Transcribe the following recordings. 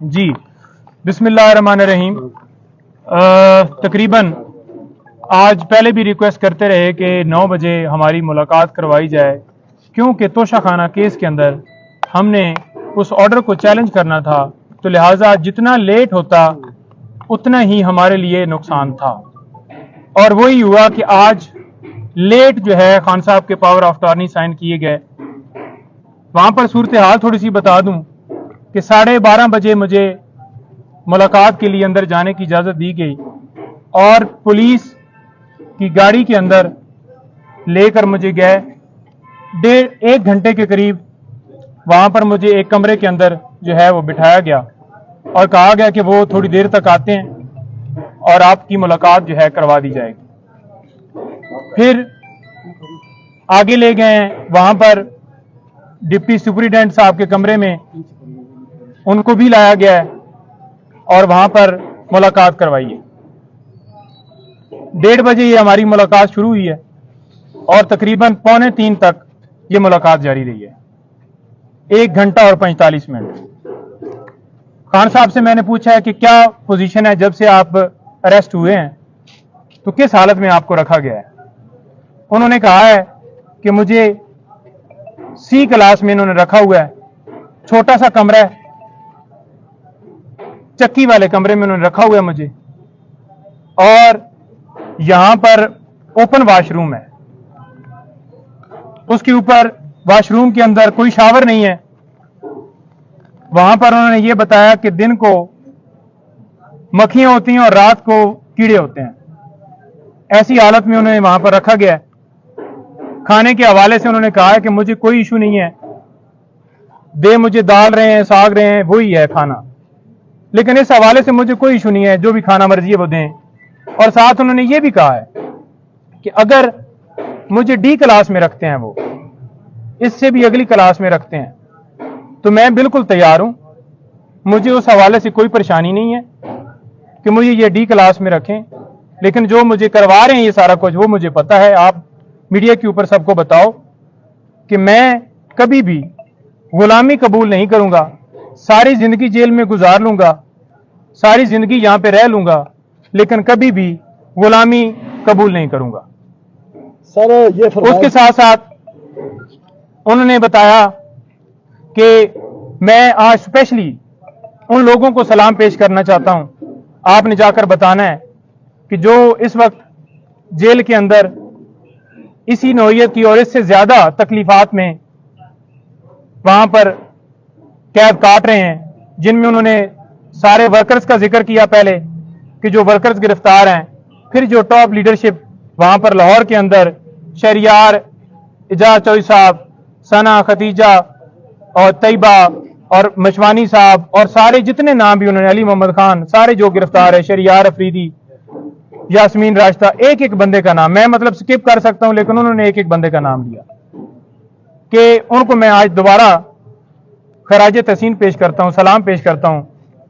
जी, बिस्मिल्लाहिर्रहमानिर्रहीम। तकरीबन आज पहले भी रिक्वेस्ट करते रहे कि 9 बजे हमारी मुलाकात करवाई जाए, क्योंकि तोशाखाना केस के अंदर हमने उस ऑर्डर को चैलेंज करना था, तो लिहाजा जितना लेट होता उतना ही हमारे लिए नुकसान था। और वही हुआ कि आज लेट जो है खान साहब के पावर ऑफ अटॉर्नी साइन किए गए। वहां पर सूरत हाल थोड़ी सी बता दूं कि 12:30 बजे मुझे मुलाकात के लिए अंदर जाने की इजाजत दी गई और पुलिस की गाड़ी के अंदर लेकर मुझे गए। 1.5 घंटे के करीब वहां पर मुझे एक कमरे के अंदर जो है वो बिठाया गया और कहा गया कि वो थोड़ी देर तक आते हैं और आपकी मुलाकात जो है करवा दी जाएगी। फिर आगे ले गए, वहां पर डिप्टी सुपरिटेंडेंट साहब के कमरे में उनको भी लाया गया है और वहां पर मुलाकात करवाई है। 1:30 बजे ये हमारी मुलाकात शुरू हुई है और तकरीबन 2:45 तक ये मुलाकात जारी रही है, 1 घंटा और 45 मिनट। खान साहब से मैंने पूछा है कि क्या पोजीशन है जब से आप अरेस्ट हुए हैं, तो किस हालत में आपको रखा गया है। उन्होंने कहा है कि मुझे सी क्लास में इन्होंने रखा हुआ है, छोटा सा कमरा है, चक्की वाले कमरे में उन्होंने रखा हुआ है मुझे, और यहां पर ओपन वॉशरूम है, उसके ऊपर वॉशरूम के अंदर कोई शावर नहीं है। वहां पर उन्होंने ये बताया कि दिन को मक्खियां होती हैं और रात को कीड़े होते हैं। ऐसी हालत में उन्हें वहां पर रखा गया है। खाने के हवाले से उन्होंने कहा है कि मुझे कोई इशू नहीं है, दे मुझे दाल रहे हैं, साग रहे हैं, वही है खाना, लेकिन इस हवाले से मुझे कोई इशू नहीं है, जो भी खाना मर्जी है वो दें। और साथ उन्होंने ये भी कहा है कि अगर मुझे डी क्लास में रखते हैं, वो इससे भी अगली क्लास में रखते हैं, तो मैं बिल्कुल तैयार हूं। मुझे उस हवाले से कोई परेशानी नहीं है कि मुझे ये डी क्लास में रखें, लेकिन जो मुझे करवा रहे हैं ये सारा कुछ, वो मुझे पता है। आप मीडिया के ऊपर सबको बताओ कि मैं कभी भी गुलामी कबूल नहीं करूंगा। सारी जिंदगी जेल में गुजार लूंगा, सारी जिंदगी यहां पे रह लूंगा, लेकिन कभी भी गुलामी कबूल नहीं करूंगा। सर ये उसके साथ साथ उन्होंने बताया कि मैं आज स्पेशली उन लोगों को सलाम पेश करना चाहता हूं, आपने जाकर बताना है कि जो इस वक्त जेल के अंदर इसी नौयत की और इससे ज्यादा तकलीफात में वहां पर कैद काट रहे हैं, जिनमें उन्होंने सारे वर्कर्स का जिक्र किया पहले कि जो वर्कर्स गिरफ्तार हैं, फिर जो टॉप लीडरशिप वहां पर लाहौर के अंदर शहरियार, इजाज चौधरी साहब, सना, खतीजा और तैयबा और मशवानी साहब और सारे जितने नाम भी उन्होंने, अली मोहम्मद खान, सारे जो गिरफ्तार है, शहरियार अफरीदी, यास्मीन राशदा, एक एक बंदे का नाम मैं मतलब स्किप कर सकता हूं, लेकिन उन्होंने एक एक बंदे का नाम लिया कि उनको मैं आज दोबारा खराज तहसीन पेश करता हूं, सलाम पेश करता हूं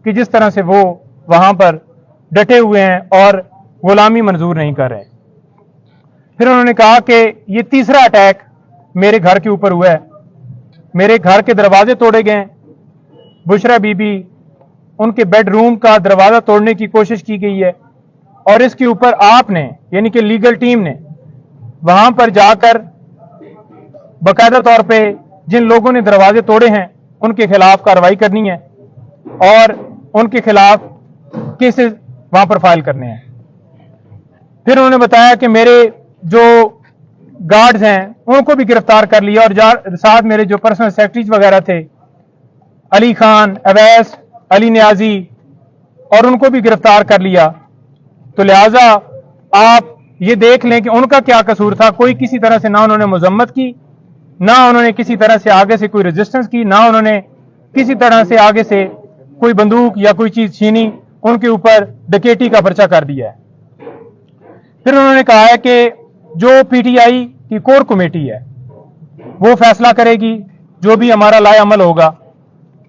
कि जिस तरह से वो वहां पर डटे हुए हैं और गुलामी मंजूर नहीं कर रहे। फिर उन्होंने कहा कि ये तीसरा अटैक मेरे घर के ऊपर हुआ है, मेरे घर के दरवाजे तोड़े गए, बुशरा बीबी, उनके बेडरूम का दरवाजा तोड़ने की कोशिश की गई है, और इसके ऊपर आपने यानी कि लीगल टीम ने वहां पर जाकर बाकायदा तौर पे जिन लोगों ने दरवाजे तोड़े हैं उनके खिलाफ कार्रवाई करनी है और उनके खिलाफ केसेस वहां पर फाइल करने हैं। फिर उन्होंने बताया कि मेरे जो गार्ड्स हैं उनको भी गिरफ्तार कर लिया और साथ मेरे जो पर्सनल सेक्रेटरीज वगैरह थे, अली खान, अवैस, अली नियाजी, और उनको भी गिरफ्तार कर लिया। तो लिहाजा आप ये देख लें कि उनका क्या कसूर था। कोई किसी तरह से ना उन्होंने मजम्मत की, ना उन्होंने किसी तरह से आगे से कोई रेजिस्टेंस की, ना उन्होंने किसी तरह से आगे से कोई बंदूक या कोई चीज छीनी, उनके ऊपर डकैती का पर्चा कर दिया है। फिर उन्होंने कहा है कि जो पीटीआई की कोर कमेटी है वो फैसला करेगी, जो भी हमारा लाए अमल होगा।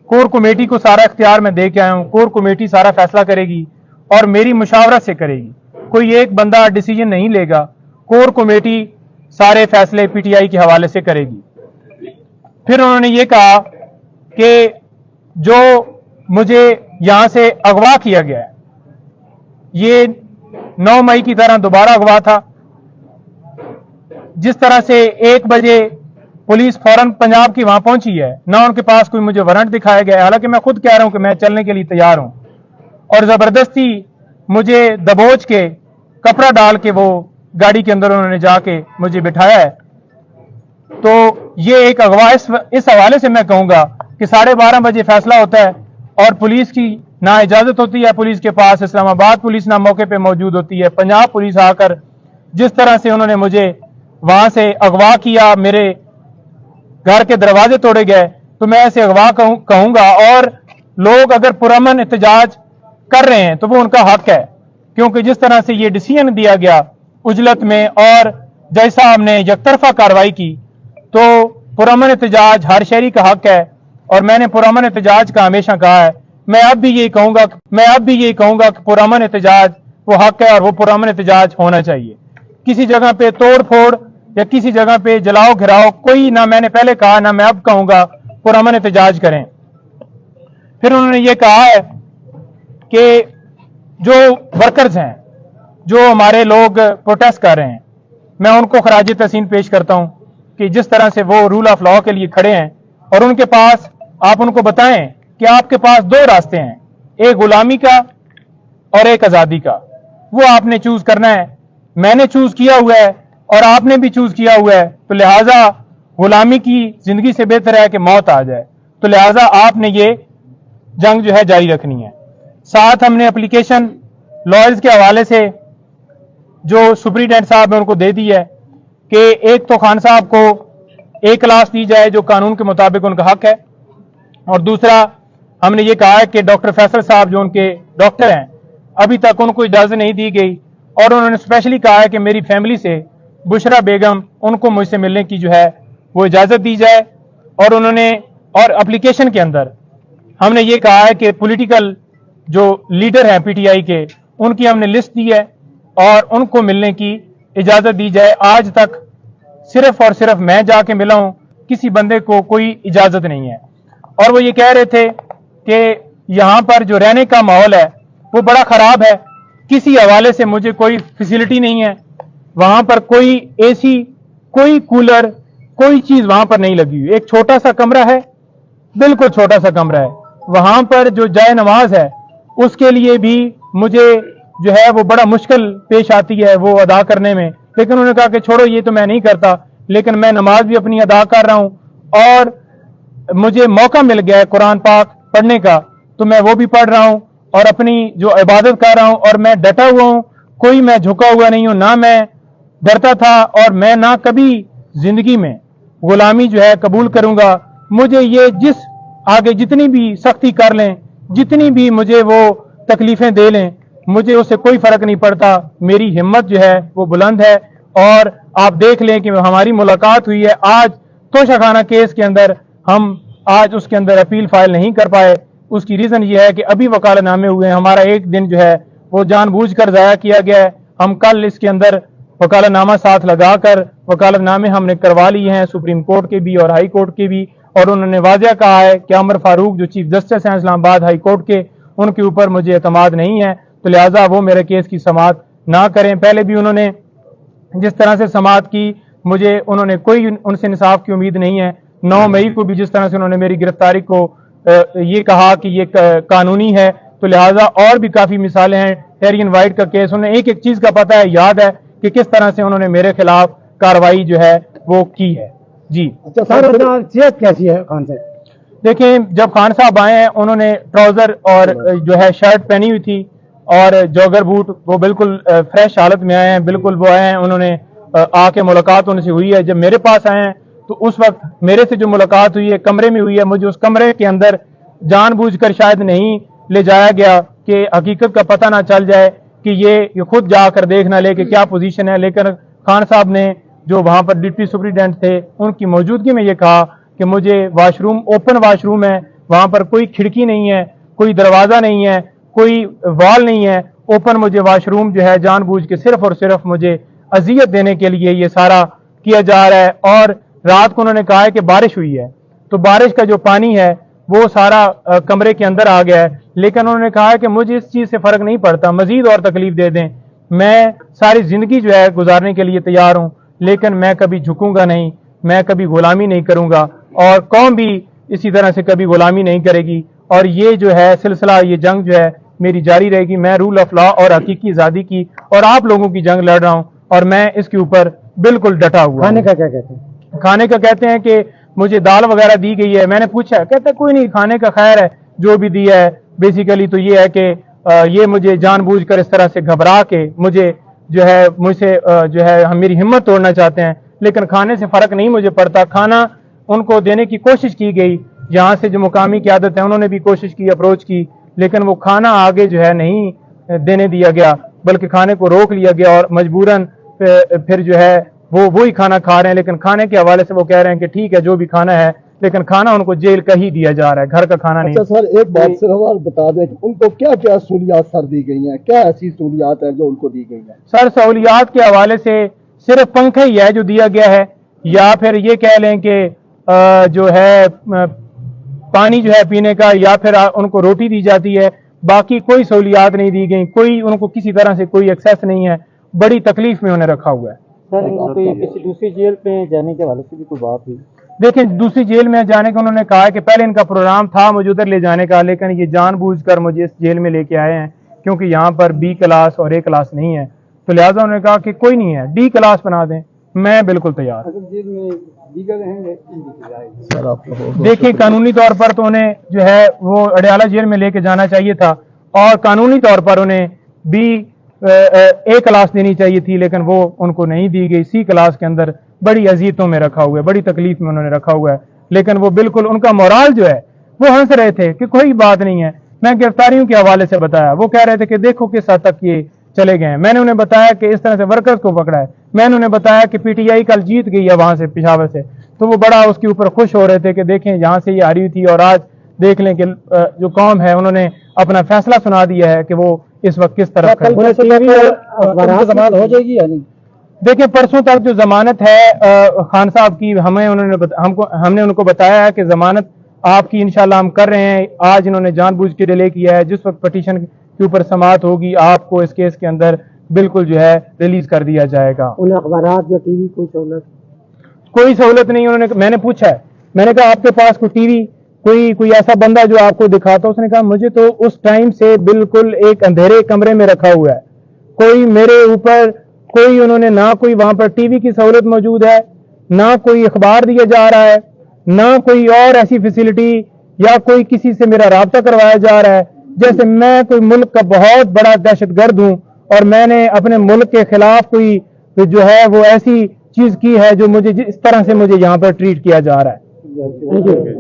कोर कमेटी को सारा इख्तियार मैं दे के आया हूं, कोर कमेटी सारा फैसला करेगी और मेरी मुशावरत से करेगी, कोई एक बंदा डिसीजन नहीं लेगा, कोर कमेटी सारे फैसले पीटीआई के हवाले से करेगी। फिर उन्होंने ये कहा कि जो मुझे यहां से अगवा किया गया है। ये 9 मई की तरह दोबारा अगवा था। जिस तरह से 1 बजे पुलिस फौरन पंजाब की वहां पहुंची है, ना उनके पास कोई मुझे वारंट दिखाया गया है, हालांकि मैं खुद कह रहा हूं कि मैं चलने के लिए तैयार हूं, और जबरदस्ती मुझे दबोच के कपड़ा डाल के वो गाड़ी के अंदर उन्होंने जाके मुझे बिठाया है। तो ये एक अगवा इस हवाले से मैं कहूंगा कि 12:30 बजे फैसला होता है और पुलिस की ना इजाजत होती है पुलिस के पास, इस्लामाबाद पुलिस ना मौके पे मौजूद होती है, पंजाब पुलिस आकर जिस तरह से उन्होंने मुझे वहां से अगवा किया, मेरे घर के दरवाजे तोड़े गए, तो मैं ऐसे अगवा कहूंगा। और लोग अगर पुरअमन एहतजाज कर रहे हैं तो वो उनका हक है, क्योंकि जिस तरह से ये डिसीजन दिया गया उजलत में और जज साहब ने यकतरफा कार्रवाई की, तो पुरअमन एहतजाज हर शहरी का हक है। और मैंने पुरअमन एहतजाज का हमेशा कहा है, मैं अब भी यही कहूंगा कि पुरअमन एहतजाज वो हक है और वो पुरअमन एहतजाज होना चाहिए। किसी जगह पे तोड़ फोड़ या किसी जगह पे जलाओ घिराओ कोई ना, मैंने पहले कहा ना मैं अब कहूंगा, पुरअमन एहतजाज करें। फिर उन्होंने ये कहा है कि जो वर्कर्स हैं, जो हमारे लोग प्रोटेस्ट कर रहे हैं, मैं उनको खराज तहसीन पेश करता हूं कि जिस तरह से वो रूल ऑफ लॉ के लिए खड़े हैं, और उनके पास आप उनको बताएं कि आपके पास 2 रास्ते हैं, एक गुलामी का और एक आजादी का। वो आपने चूज करना है। मैंने चूज किया हुआ है और आपने भी चूज किया हुआ है, तो लिहाजा गुलामी की जिंदगी से बेहतर है कि मौत आ जाए। तो लिहाजा आपने ये जंग जो है जारी रखनी है। साथ हमने एप्लीकेशन लॉयर्स के हवाले से जो सुप्रीटेंडेंट साहब ने उनको दे दी है कि एक तो खान साहब को एक क्लास दी जाए जो कानून के मुताबिक उनका हक है, और दूसरा हमने ये कहा है कि डॉक्टर फैसल साहब जो उनके डॉक्टर हैं, अभी तक उनको इजाजत नहीं दी गई, और उन्होंने स्पेशली कहा है कि मेरी फैमिली से बुशरा बेगम उनको मुझसे मिलने की जो है वो इजाजत दी जाए। और उन्होंने और एप्लीकेशन के अंदर हमने ये कहा है कि पॉलिटिकल जो लीडर हैं पीटीआई के, उनकी हमने लिस्ट दी है और उनको मिलने की इजाजत दी जाए। आज तक सिर्फ और सिर्फ मैं जाके मिला हूं, किसी बंदे को कोई इजाजत नहीं है। और वो ये कह रहे थे कि यहां पर जो रहने का माहौल है वो बड़ा खराब है, किसी हवाले से मुझे कोई फैसिलिटी नहीं है, वहां पर कोई एसी, कोई कूलर, कोई चीज वहां पर नहीं लगी हुई। एक छोटा सा कमरा है, बिल्कुल छोटा सा कमरा है, वहां पर जो जाए नमाज है उसके लिए भी मुझे जो है वो बड़ा मुश्किल पेश आती है वो अदा करने में। लेकिन उन्होंने कहा कि छोड़ो ये तो मैं नहीं करता, लेकिन मैं नमाज भी अपनी अदा कर रहा हूं, और मुझे मौका मिल गया है कुरान पाक पढ़ने का, तो मैं वो भी पढ़ रहा हूं और अपनी जो इबादत कर रहा हूं, और मैं डटा हुआ हूं, कोई मैं झुका हुआ नहीं हूं, ना मैं डरता था और मैं ना कभी जिंदगी में गुलामी जो है कबूल करूंगा। मुझे ये जिस आगे जितनी भी सख्ती कर लें, जितनी भी मुझे वो तकलीफें दे लें, मुझे उससे कोई फर्क नहीं पड़ता। मेरी हिम्मत जो है वो बुलंद है। और आप देख लें कि हमारी मुलाकात हुई है आज तोशाखाना केस के अंदर, हम आज उसके अंदर अपील फाइल नहीं कर पाए। उसकी रीजन ये है कि अभी वकालतनामे हुए हैं, हमारा एक दिन जो है वो जानबूझकर जाया किया गया है। हम कल इसके अंदर वकालतनामा साथ लगाकर वकालतनामे हमने करवा लिए हैं, सुप्रीम कोर्ट के भी और हाई कोर्ट के भी, और उन्होंने वाज़ेह कहा है कि अमर फारूक जो चीफ जस्टिस हैं इस्लामाबाद हाई कोर्ट के, उनके ऊपर मुझे एतमाद नहीं है, तो लिहाजा वो मेरे केस की समाअत ना करें। पहले भी उन्होंने जिस तरह से समाअत की, मुझे उन्होंने कोई उनसे इंसाफ की उम्मीद नहीं है। 9 मई को भी जिस तरह से उन्होंने मेरी गिरफ्तारी को ये कहा कि ये कानूनी है, तो लिहाजा और भी काफी मिसालें हैं। टेरियन वाइट का केस, उन्हें एक एक चीज का पता है, याद है कि किस तरह से उन्होंने मेरे खिलाफ कार्रवाई जो है वो की है। जी अच्छा सर, सेहत कैसी है खान साहब? देखें, जब खान साहब आए हैं उन्होंने ट्राउजर और जो है शर्ट पहनी हुई थी और जॉगर बूट, वो बिल्कुल फ्रेश हालत में आए हैं, बिल्कुल वो आए हैं, उन्होंने आके मुलाकात उनसे हुई है। जब मेरे पास आए हैं तो उस वक्त मेरे से जो मुलाकात हुई है कमरे में हुई है। मुझे उस कमरे के अंदर जानबूझकर शायद नहीं ले जाया गया कि हकीकत का पता ना चल जाए, कि ये खुद जाकर देख ना ले कि क्या पोजीशन है। लेकिन खान साहब ने जो वहां पर डिप्टी सुपरिटेंडेंट थे उनकी मौजूदगी में ये कहा कि मुझे वाशरूम, ओपन वाशरूम है, वहां पर कोई खिड़की नहीं है, कोई दरवाजा नहीं है, कोई वॉल नहीं है, ओपन मुझे वाशरूम जो है जानबूझ के सिर्फ और सिर्फ मुझे अजियत देने के लिए ये सारा किया जा रहा है। और रात को उन्होंने कहा है कि बारिश हुई है, तो बारिश का जो पानी है وہ سارا کمرے کے اندر آ گیا ہے، لیکن انہوں نے کہا ہے کہ مجھے اس چیز سے فرق نہیں پڑتا، مزید اور تکلیف دے دیں، میں ساری زندگی جو ہے گزارنے کے لیے تیار ہوں، لیکن میں کبھی جھکوں گا نہیں، میں کبھی غلامی نہیں کروں گا، اور قوم بھی اسی طرح سے کبھی غلامی نہیں کرے گی، اور یہ جو ہے سلسلہ، یہ جنگ جو ہے میری جاری رہے گی۔ میں رول آف لا اور حقیقی آزادی کی اور آپ لوگوں کی جنگ لڑ رہا ہوں، اور میں اس کے اوپر بالکل ڈٹا ہوا ہوں۔ کھانے کا کیا کہتے ہیں؟ کھانے کا کہتے ہیں کہ مجھے دال وغیرہ دی گئی ہے، میں نے پوچھا، کہتا ہے کوئی نہیں، کھانے کا خیر ہے، جو بھی دیا ہے بیسیکلی تو یہ ہے کہ یہ مجھے جان بوجھ کر اس طرح سے گھبرا کے مجھے جو ہے مجھ سے جو ہے میری ہمت توڑنا چاہتے ہیں، لیکن کھانے سے فرق نہیں مجھے پڑتا۔ کھانا ان کو دینے کی کوشش کی گئی، یہاں سے جو مقامی قیادت ہے انہوں نے بھی کوشش کی، اپروچ کی، لیکن وہ کھانا آگے جو ہے نہیں دینے دیا گیا، بلکہ کھانے کو روک لیا گیا، اور مجبوراً پھر جو ہے وہ وہی کھانا کھا رہے ہیں، لیکن کھانے کے حوالے سے وہ کہہ رہے ہیں کہ ٹھیک ہے جو بھی کھانا ہے، لیکن کھانا ان کو جیل کا ہی دیا جا رہا ہے، گھر کا کھانا نہیں۔ اچھا سر، ایک بات صرف اور بتا دیں کہ ان کو کیا کیا سہولیات سر دی گئی ہیں، کیا ایسی سہولیات ہیں جو ان کو دی گئی ہیں؟ سر سہولیات کے حوالے سے صرف پنکھا ہی ہے جو دیا گیا ہے، یا پھر یہ کہہ لیں کہ جو ہے پانی جو ہے پینے کا، یا پھر ان کو روٹی دی جاتی ہے، باقی کوئی سہولیات نہیں دی گئی، کوئی ان کو کسی طرح سے کوئی ایکسیس نہیں ہے، بڑی تکلیف میں انہیں رکھا ہوا ہے۔ سر کسی دوسری جیل پہ جانے کے حوالے سے بھی کوئی بات ہوئی؟ دیکھیں دوسری جیل میں جانے کا انہوں نے کہا کہ پہلے ان کا پروگرام تھا مجھے ادھر لے جانے کا، لیکن یہ جان بوجھ کر مجھے اس جیل میں لے کے آئے ہیں، کیونکہ یہاں پر بی کلاس اور اے کلاس نہیں ہے، تو لہٰذا انہوں نے کہا کہ کوئی نہیں ہے، ڈی کلاس بنا دیں، میں بالکل تیار ہوں۔ دیکھیں قانونی طور پر تو انہیں جو ہے وہ اڈیالہ جیل میں لے کے جانا چاہیے تھا، اور قانونی طور پر انہیں بی اے کلاس دینی چاہیے تھی، لیکن وہ ان کو نہیں دی گئی، سی کلاس کے اندر بڑی اذیتوں میں رکھا ہوا ہے، بڑی تکلیف میں انہوں نے رکھا ہوا ہے، لیکن وہ بالکل ان کا مورال جو ہے وہ ہنس رہے تھے کہ کوئی بات نہیں ہے۔ میں گرفتاریوں کے حوالے سے بتایا، وہ کہہ رہے تھے کہ دیکھو کس حد تک یہ چلے گئے ہیں، میں نے انہیں بتایا کہ اس طرح سے ورکرز کو پکڑا ہے، میں نے انہیں بتایا کہ پی ٹی آئی کل جیت گئی ہے وہاں سے پشاور سے، تو وہ بڑا اس کے اوپر خوش ہو رہے تھے کہ دیکھیں یہاں سے یہ ہاری ہوئی تھی، اور آج دیکھ لیں کہ جو قوم ہے انہوں نے اپنا فیصلہ سنا دیا ہے کہ وہ اس وقت کس طرف ہے۔ ضمانت ہو جائے گی یا نہیں؟ دیکھیں پرسوں تک جو ضمانت ہے خان صاحب کی، ہم نے ان کو بتایا ہے کہ ضمانت آپ کی انشاءاللہ ہم کر رہے ہیں، آج انہوں نے جان بوجھ کے ڈیلے کیا ہے، جس وقت پٹیشن کے اوپر سماعت ہوگی آپ کو اس کیس کے اندر بالکل جو ہے ریلیز کر دیا جائے گا۔ انہیں اخبارات یا ٹی وی کوئی سہولت نہیں، انہوں نے، میں نے پوچھا ہے، میں نے کہا آپ کے پاس کوئی ٹی وی کوئی ایسا بندہ جو آپ کو دکھاتا، اس نے کہا مجھے تو اس ٹائم سے بالکل ایک اندھیرے کمرے میں رکھا ہوا ہے، کوئی میرے اوپر کوئی انہوں نے نہ کوئی وہاں پر ٹی وی کی سہولت موجود ہے، نہ کوئی اخبار دیا جا رہا ہے، نہ کوئی اور ایسی فیسلٹی، یا کوئی کسی سے میرا رابطہ کروایا جا رہا ہے، جیسے میں کوئی ملک کا بہت بڑا دہشت گرد ہوں اور میں نے اپنے ملک کے خلاف کوئی جو ہے وہ ایسی چیز کی ہے جو مجھے اس طرح سے مجھے یہاں پر ٹریٹ کیا جا رہا ہے۔